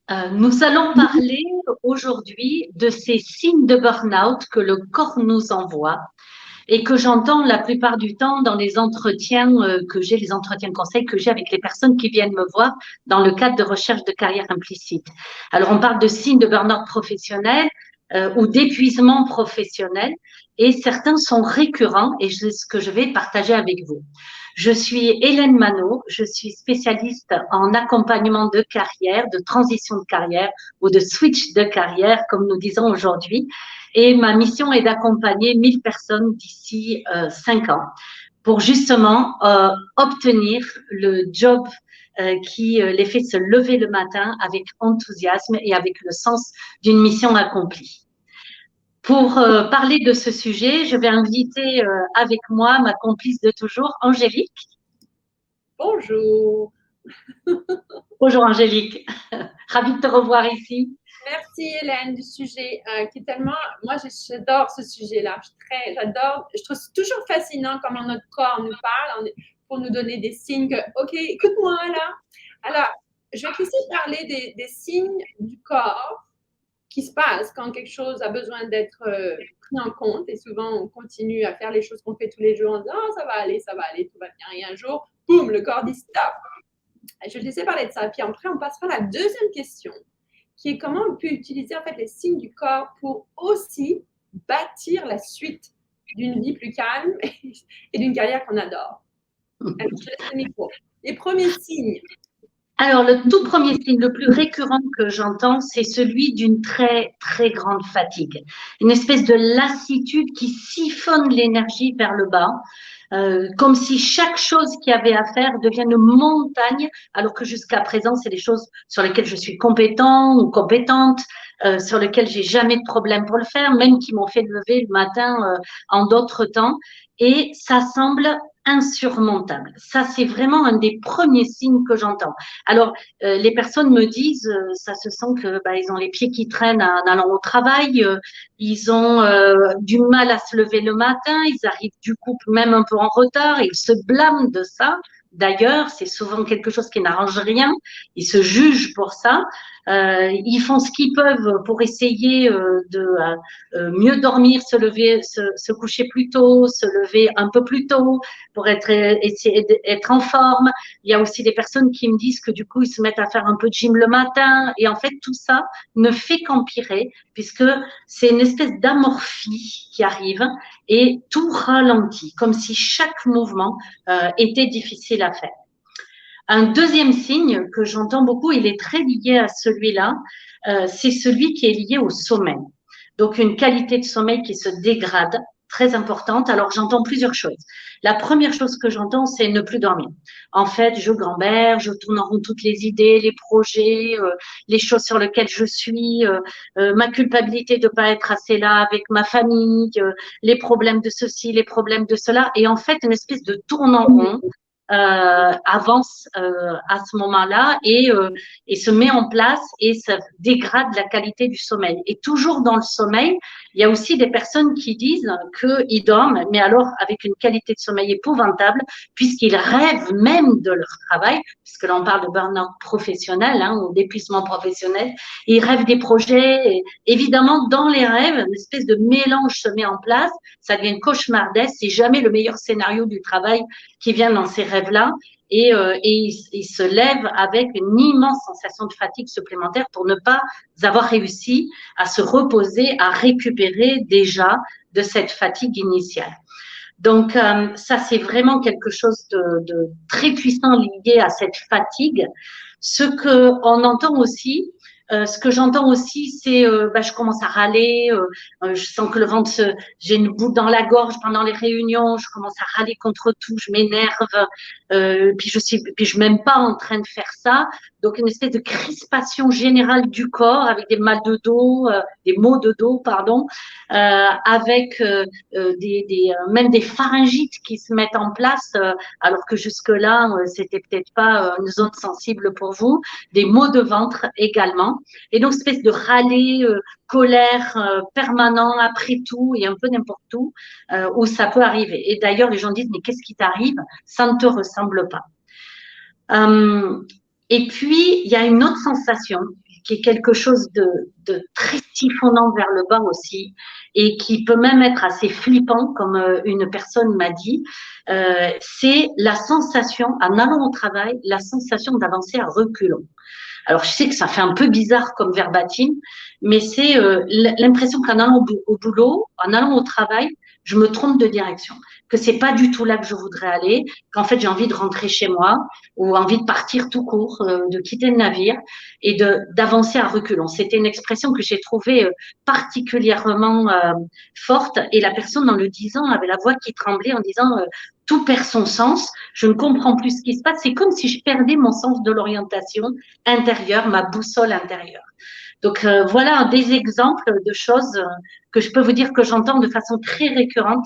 Nous allons parler aujourd'hui de ces signes de burn-out que le corps nous envoie et que j'entends la plupart du temps dans les entretiens que j'ai, les entretiens conseils que j'ai avec les personnes qui viennent me voir dans le cadre de recherche de carrière implicite. Alors, on parle de signes de burn-out professionnel ou d'épuisement professionnel et certains sont récurrents et c'est ce que je vais partager avec vous. Je suis Hélène Manot, je suis spécialiste en accompagnement de carrière, de transition de carrière ou de switch de carrière, comme nous disons aujourd'hui. Et ma mission est d'accompagner 1000 personnes d'ici 5 ans pour justement obtenir le job qui les fait se lever le matin avec enthousiasme et avec le sens d'une mission accomplie. Pour parler de ce sujet, je vais inviter avec moi ma complice de toujours, Angélique. Bonjour. Bonjour Angélique, ravie de te revoir ici. Merci Hélène du sujet qui est tellement, moi j'adore ce sujet-là, j'adore, je trouve toujours fascinant comment notre corps nous parle pour nous donner des signes que, ok, écoute-moi là. Alors, je vais essayer de parler des signes du corps qui se passent quand quelque chose a besoin d'être pris en compte et souvent on continue à faire les choses qu'on fait tous les jours en disant oh, ça va aller, tout va bien et un jour, boum, le corps dit stop. Je vais te laisser parler de ça. Puis après, on passera à la deuxième question, qui est comment on peut utiliser en fait les signes du corps pour aussi bâtir la suite d'une vie plus calme et d'une carrière qu'on adore. Alors, je te laisse le micro. Les premiers signes. Alors, le tout premier signe, le plus récurrent que j'entends, c'est celui d'une très, très grande fatigue. Une espèce de lassitude qui siphonne l'énergie vers le bas, comme si chaque chose qu'il y avait à faire devienne une montagne, alors que jusqu'à présent, c'est des choses sur lesquelles je suis compétent ou compétente, sur lesquelles j'ai jamais de problème pour le faire, même qui m'ont fait lever le matin en d'autres temps. Et ça semble insurmontable. Ça, c'est vraiment un des premiers signes que j'entends. Alors, les personnes me disent, ça se sent que ils ont les pieds qui traînent en allant au travail, ils ont du mal à se lever le matin, ils arrivent du coup même un peu en retard, ils se blâment de ça. D'ailleurs, c'est souvent quelque chose qui n'arrange rien. Ils se jugent pour ça. Ils font ce qu'ils peuvent pour essayer de mieux dormir, se lever, se coucher plus tôt, se lever un peu plus tôt pour essayer d'être en forme. Il y a aussi des personnes qui me disent que du coup, ils se mettent à faire un peu de gym le matin. Et en fait, tout ça ne fait qu'empirer puisque c'est une espèce d'amorphie qui arrive et tout ralentit, comme si chaque mouvement était difficile à faire. Un deuxième signe que j'entends beaucoup, il est très lié à celui-là, c'est celui qui est lié au sommeil. Donc, une qualité de sommeil qui se dégrade, très importante. Alors, j'entends plusieurs choses. La première chose que j'entends, c'est ne plus dormir. En fait, je gamberge, je tourne en rond toutes les idées, les projets, les choses sur lesquelles je suis, ma culpabilité de ne pas être assez là avec ma famille, les problèmes de ceci, les problèmes de cela. Et en fait, une espèce de tourne en rond avance à ce moment-là et se met en place et ça dégrade la qualité du sommeil. Et toujours dans le sommeil, il y a aussi des personnes qui disent qu'ils dorment, mais alors avec une qualité de sommeil épouvantable, puisqu'ils rêvent même de leur travail, puisque là on parle de burn-out professionnel ou d'épuisement professionnel, et ils rêvent des projets. Et évidemment, dans les rêves, une espèce de mélange se met en place, ça devient cauchemardesque, c'est jamais le meilleur scénario du travail qui vient dans ces rêves-là et ils se lèvent avec une immense sensation de fatigue supplémentaire pour ne pas avoir réussi à se reposer, à récupérer déjà de cette fatigue initiale. Donc, ça, c'est vraiment quelque chose de très puissant lié à cette fatigue. Ce qu'on entend aussi, ce que j'entends aussi, c'est je commence à râler, je sens que j'ai une boule dans la gorge pendant les réunions, je commence à râler contre tout, je m'énerve, puis je suis même pas en train de faire ça. Donc une espèce de crispation générale du corps avec des mal de dos, des maux de dos, pardon, avec même des pharyngites qui se mettent en place, alors que jusque-là, c'était peut-être pas une zone sensible pour vous, des maux de ventre également. Et donc, espèce de râler, colère permanent après tout et un peu n'importe où ça peut arriver. Et d'ailleurs, les gens disent, mais qu'est-ce qui t'arrive? Ça ne te ressemble pas. Et puis, il y a une autre sensation qui est quelque chose de très siphonnant vers le bas aussi et qui peut même être assez flippant, comme une personne m'a dit. C'est la sensation, en allant au travail, la sensation d'avancer à reculons. Alors, je sais que ça fait un peu bizarre comme verbatim, mais c'est l'impression qu'en allant au boulot, en allant au travail, je me trompe de direction, que c'est pas du tout là que je voudrais aller, qu'en fait j'ai envie de rentrer chez moi ou envie de partir tout court, de quitter le navire et d'avancer à reculons. C'était une expression que j'ai trouvée particulièrement forte et la personne en le disant avait la voix qui tremblait en disant tout perd son sens, je ne comprends plus ce qui se passe, c'est comme si je perdais mon sens de l'orientation intérieure, ma boussole intérieure. Donc voilà des exemples de choses que je peux vous dire que j'entends de façon très récurrente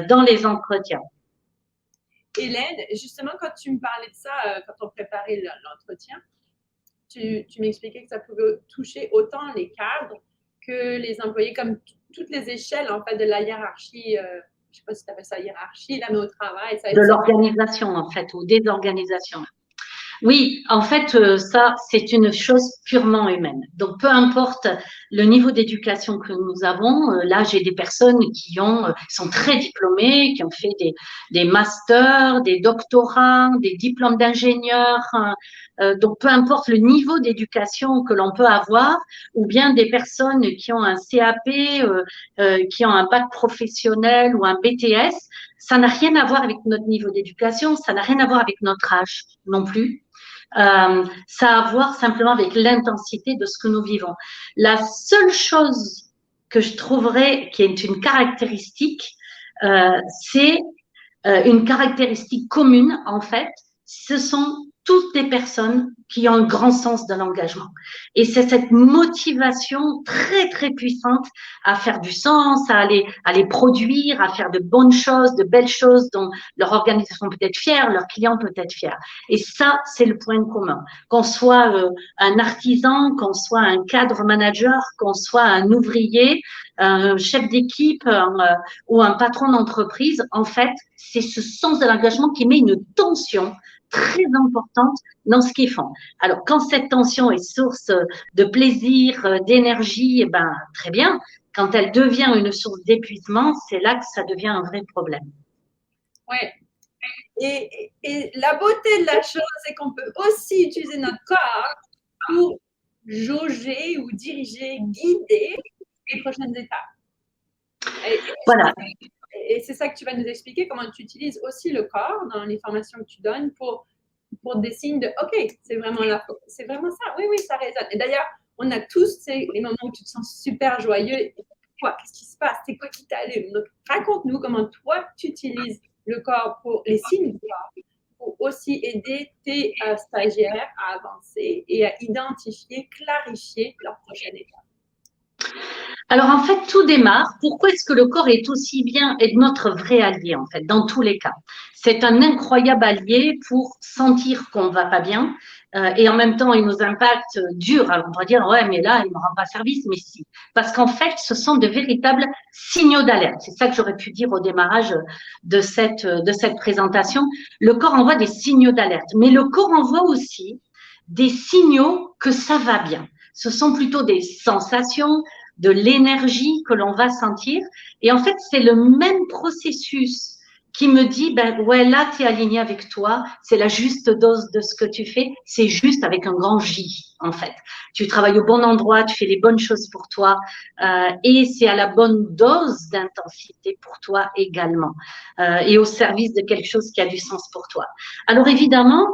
dans les entretiens. Hélène, justement, quand tu me parlais de ça, quand on préparait l'entretien, tu m'expliquais que ça pouvait toucher autant les cadres que les employés, comme toutes les échelles en fait de la hiérarchie. Je ne sais pas si tu appelles ça hiérarchie, là, mais au travail. Ça de l'organisation, en fait, ou des organisations. Oui, en fait, ça, c'est une chose purement humaine. Donc, peu importe le niveau d'éducation que nous avons, là, j'ai des personnes qui sont très diplômées, qui ont fait des masters, des doctorats, des diplômes d'ingénieurs. Donc, peu importe le niveau d'éducation que l'on peut avoir, ou bien des personnes qui ont un CAP, qui ont un bac professionnel ou un BTS, ça n'a rien à voir avec notre niveau d'éducation, ça n'a rien à voir avec notre âge non plus. Ça a à voir simplement avec l'intensité de ce que nous vivons. La seule chose que je trouverais qui est une caractéristique, c'est une caractéristique commune, en fait, ce sont toutes des personnes qui ont un grand sens de l'engagement. Et c'est cette motivation très, très puissante à faire du sens, à aller produire, à faire de bonnes choses, de belles choses dont leur organisation peut être fière, leurs clients peut être fiers. Et ça, c'est le point commun. Qu'on soit un artisan, qu'on soit un cadre manager, qu'on soit un ouvrier, un chef d'équipe ou un patron d'entreprise, en fait, c'est ce sens de l'engagement qui met une tension très importante dans ce qu'ils font. Alors, quand cette tension est source de plaisir, d'énergie, eh ben, très bien. Quand elle devient une source d'épuisement, c'est là que ça devient un vrai problème. Oui. Et la beauté de la chose, c'est qu'on peut aussi utiliser notre corps pour jauger ou diriger, guider les prochaines étapes. Voilà. Et c'est ça que tu vas nous expliquer, comment tu utilises aussi le corps dans les formations que tu donnes pour des signes de « OK, c'est vraiment ça. Oui, ça résonne. » Et d'ailleurs, on a tous les moments où tu te sens super joyeux. Quoi, qu'est-ce qui se passe? C'est quoi qui t'allume? Donc, raconte-nous comment toi, tu utilises le corps pour les signes du corps pour aussi aider tes stagiaires à avancer et à identifier, clarifier leur prochaine étape. Alors en fait, tout démarre. Pourquoi est-ce que le corps est aussi bien, est notre vrai allié en fait, dans tous les cas? C'est un incroyable allié pour sentir qu'on ne va pas bien et en même temps, il nous impacte dur. Alors on va dire, ouais, mais là, il ne me rend pas service, mais si. Parce qu'en fait, ce sont de véritables signaux d'alerte. C'est ça que j'aurais pu dire au démarrage de cette présentation. Le corps envoie des signaux d'alerte, mais le corps envoie aussi des signaux que ça va bien. Ce sont plutôt des sensations, de l'énergie que l'on va sentir. Et en fait, c'est le même processus qui me dit, ben ouais, là, tu es aligné avec toi, c'est la juste dose de ce que tu fais, c'est juste avec un grand J, en fait. Tu travailles au bon endroit, tu fais les bonnes choses pour toi, et c'est à la bonne dose d'intensité pour toi également, et au service de quelque chose qui a du sens pour toi. Alors évidemment,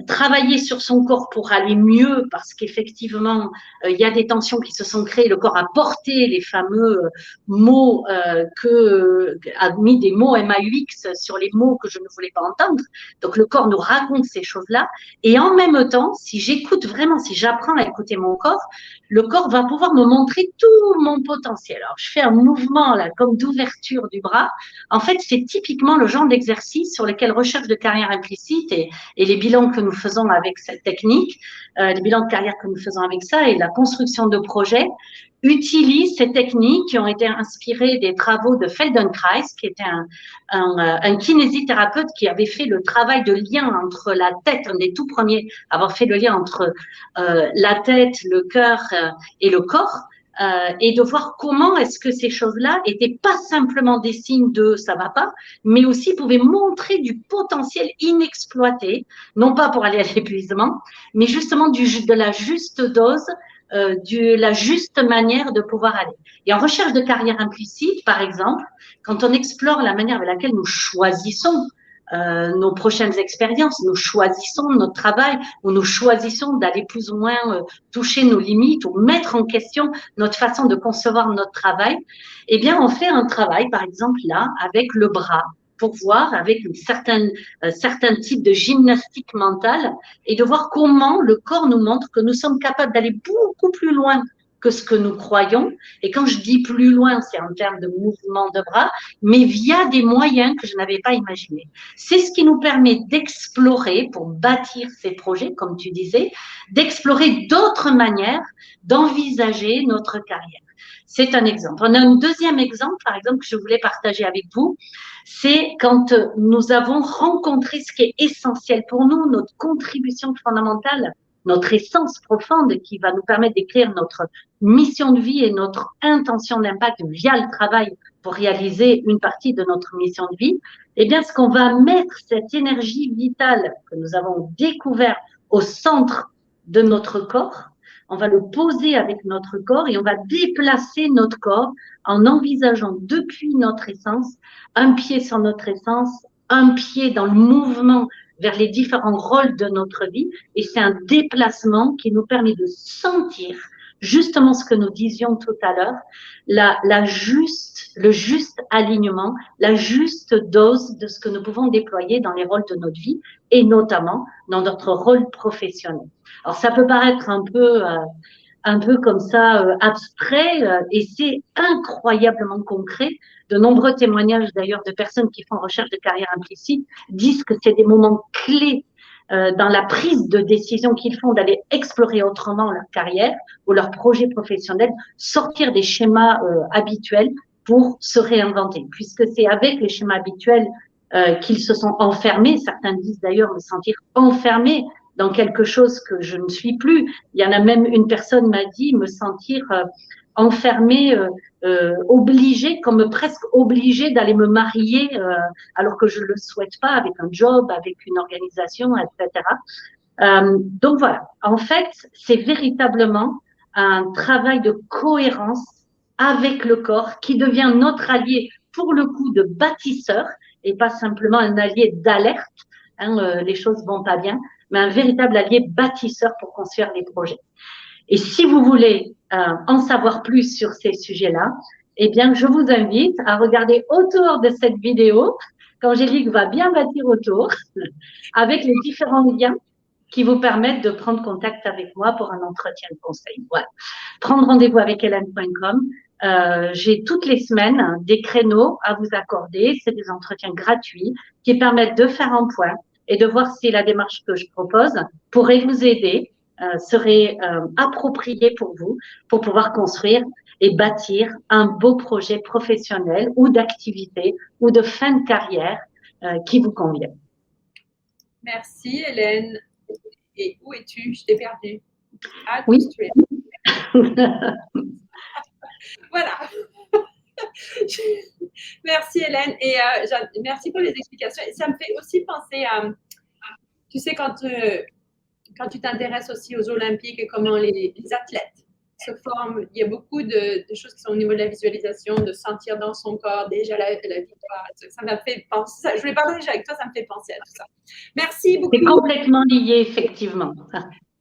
travailler sur son corps pour aller mieux parce qu'effectivement, il y a des tensions qui se sont créées. Le corps a porté les fameux mots a mis des mots MAUX sur les mots que je ne voulais pas entendre. Donc, le corps nous raconte ces choses-là. Et en même temps, si j'écoute vraiment, si j'apprends à écouter mon corps, le corps va pouvoir me montrer tout mon potentiel. Alors, je fais un mouvement là, comme d'ouverture du bras. En fait, c'est typiquement le genre d'exercice sur lequel recherche de carrière implicite et les les bilans que nous faisons avec cette technique, les bilans de carrière que nous faisons avec ça et la construction de projets utilisent ces techniques qui ont été inspirées des travaux de Feldenkrais, qui était un kinésithérapeute qui avait fait le travail de lien entre la tête, un des tout premiers à avoir fait le lien entre la tête, le cœur et le corps. Et de voir comment est-ce que ces choses-là étaient pas simplement des signes de ça va pas, mais aussi pouvaient montrer du potentiel inexploité, non pas pour aller à l'épuisement, mais justement de la juste dose, de la juste manière de pouvoir aller. Et en recherche de carrière implicite, par exemple, quand on explore la manière avec laquelle nous choisissons nos prochaines expériences, nous choisissons notre travail ou nous choisissons d'aller plus ou moins toucher nos limites ou mettre en question notre façon de concevoir notre travail, eh bien, on fait un travail, par exemple, là, avec le bras, pour voir avec certains types de gymnastique mentale et de voir comment le corps nous montre que nous sommes capables d'aller beaucoup plus loin que ce que nous croyons. Et quand je dis plus loin, c'est en termes de mouvement de bras, mais via des moyens que je n'avais pas imaginés. C'est ce qui nous permet d'explorer, pour bâtir ces projets, comme tu disais, d'explorer d'autres manières d'envisager notre carrière. C'est un exemple. On a un deuxième exemple, par exemple, que je voulais partager avec vous. C'est quand nous avons rencontré ce qui est essentiel pour nous, notre contribution fondamentale, notre essence profonde qui va nous permettre d'écrire notre mission de vie et notre intention d'impact via le travail pour réaliser une partie de notre mission de vie. Eh bien, ce qu'on va mettre, cette énergie vitale que nous avons découvert au centre de notre corps, on va le poser avec notre corps et on va déplacer notre corps en envisageant depuis notre essence, un pied sur notre essence, un pied dans le mouvement vers les différents rôles de notre vie. Et c'est un déplacement qui nous permet de sentir justement ce que nous disions tout à l'heure, le juste alignement, la juste dose de ce que nous pouvons déployer dans les rôles de notre vie et notamment dans notre rôle professionnel. Alors, ça peut paraître un peu comme ça abstrait et c'est incroyablement concret. De nombreux témoignages d'ailleurs de personnes qui font recherche de carrière implicite disent que c'est des moments clés dans la prise de décision qu'ils font d'aller explorer autrement leur carrière ou leur projet professionnel, sortir des schémas habituels pour se réinventer. Puisque c'est avec les schémas habituels qu'ils se sont enfermés, certains disent d'ailleurs me sentir enfermés dans quelque chose que je ne suis plus. Il y en a même une personne m'a dit me sentir enfermée, obligée, comme presque obligée d'aller me marier alors que je ne le souhaite pas, avec un job, avec une organisation, etc. Donc voilà, en fait, c'est véritablement un travail de cohérence avec le corps qui devient notre allié, pour le coup, de bâtisseur et pas simplement un allié d'alerte. Les choses vont pas bien, mais un véritable allié bâtisseur pour construire les projets. Et si vous voulez en savoir plus sur ces sujets-là, eh bien, je vous invite à regarder autour de cette vidéo, qu'Angélique va bien bâtir autour, avec les différents liens qui vous permettent de prendre contact avec moi pour un entretien de conseil. Voilà. Prendre rendez-vous avec Hélène.com. J'ai toutes les semaines des créneaux à vous accorder. C'est des entretiens gratuits qui permettent de faire un point et de voir si la démarche que je propose pourrait vous aider, serait appropriée pour vous, pour pouvoir construire et bâtir un beau projet professionnel ou d'activité ou de fin de carrière qui vous convient. Merci Hélène. Et où es-tu? Je t'ai perdue. Ah, oui. Voilà. Merci Hélène et merci pour les explications. Et ça me fait aussi penser à, tu sais, quand tu t'intéresses aussi aux Olympiques et comment les athlètes se forment, il y a beaucoup de choses qui sont au niveau de la visualisation, de sentir dans son corps déjà la victoire. Ça m'a fait penser, je voulais partager avec toi, ça me fait penser à tout ça. Merci beaucoup. C'est complètement lié, effectivement.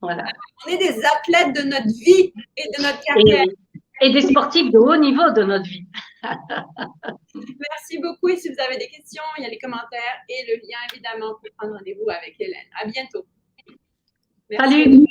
Voilà. On est des athlètes de notre vie et de notre carrière. Et des sportifs de haut niveau de notre vie. Merci beaucoup. Et si vous avez des questions, il y a les commentaires et le lien, évidemment, pour prendre rendez-vous avec Hélène. À bientôt. Merci. Salut.